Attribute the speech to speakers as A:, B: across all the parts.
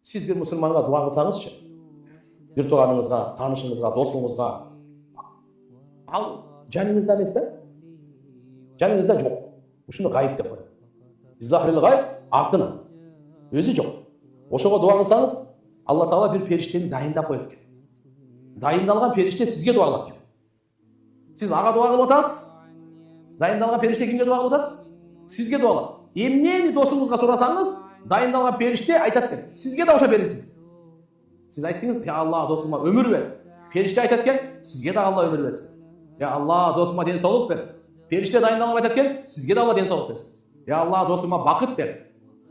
A: Сіз бір мұсылманға дуа қылсаңызшы, бір туғаныңызға, танышыңызға, досыңызға, ал жаныңызда емес та, жаныңызда жоқ. Ушуну гайып деп коет. Захрил гайып артынан өзү жоқ. Ошого дуа кылсаңыз, Алла Таала бир периштени дайындап коет экен. Дайындалган периште сизге дуа кылат экен. Сиз ага дуа кылып атасыз. Дайындалган периште кимге дуа кылып атат? Сизге дуа кылат. Эмнени досуңузга сурасаңыз, дайындалган периште айтат экен, сизге да ошо берилсин. Сиз айттыңыз, я Алла, досума өмүр бер. Периште айтат экен, сизге да Алла өмүр берсин. Я Алла, досума ден соолук бер. Периште дайындалып айтат экен, сизге да Алла ден соолук берсин. Я Алла, досума бакыт бер.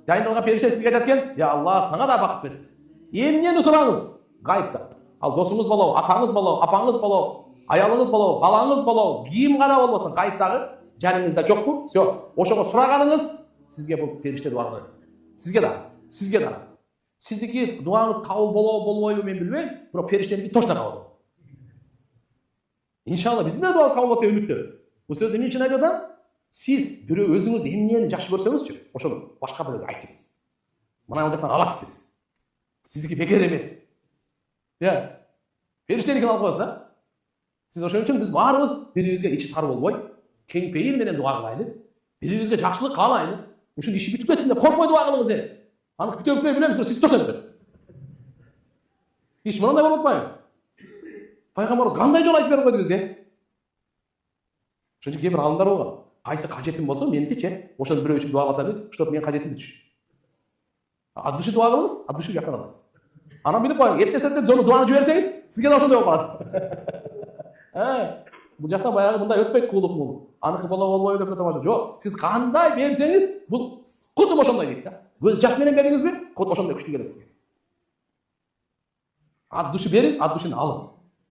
A: Дайындалган периште сизге айтат экен, я Алла, сага да бакыт берсин. Эмнени сураңыз? Гайыпта. Ал досуңуз болобу, атаңыз болобу, апаңыз болобу, аялыңыз болобу, балаңыз болобу, ким гана болбосун, гайыптагы жаныңызда жокпу? Всё. Ошого сураганыңыз сизге бул периште дуа кылат. Сизге да. Сиздики дуаңыз кабыл болобу, болбойбу мен билбейм, бирок периштеники точно кабыл. Иншалла биздин да дуабыз кабыл болот деп үмүттөбүз. Бул сөздү эмне үчүн айтып атам? Сиз бирөө өзүңүз эмнени жакшы көрсөңүзчү, ошону башка бирөөгө айтыңыз. Мына жактан аласыз сиз. Сиздики бекер эмес. Я, периштеникин алып коесуз да. Сиз ошон үчүн биз баарыбыз бирибизге ичи тар болбой, кең пейил менен дуа кылайлы. Бирибизге жакшылык каалайлы. Ушул иши бүтүп кетсин деп коркпой дуа кылыңыз эми. Аны бүтөп билебиз, сиз төшөңүздөр. Иш мындай болуп атпайбы? Пайгамбарыбыз кандай жол айтып берип койду бизге? Ошон үчүн кээ бир алымдар болгон. Кайсы кажетим болсо, меникичи, ошону бирөө үчүн дуа кылсаңыз, чтоб менин кажетим бүтүш. От души дуа кылыңыз, от души жакын аласыз. Анан билип коюң, эртесинде дуаны жиберсеңиз, сизге да ошондой болуп калат. Бул жакта баягы мындай өтпөйт куулук. Аныкы болобу деп атамак жок. Сиз кандай берсеңиз, бул кудум ошондой дейт да. Көз жаш менен бериңизби, куд ошондой күчтүү келет сизге. От души берип, от душини алың.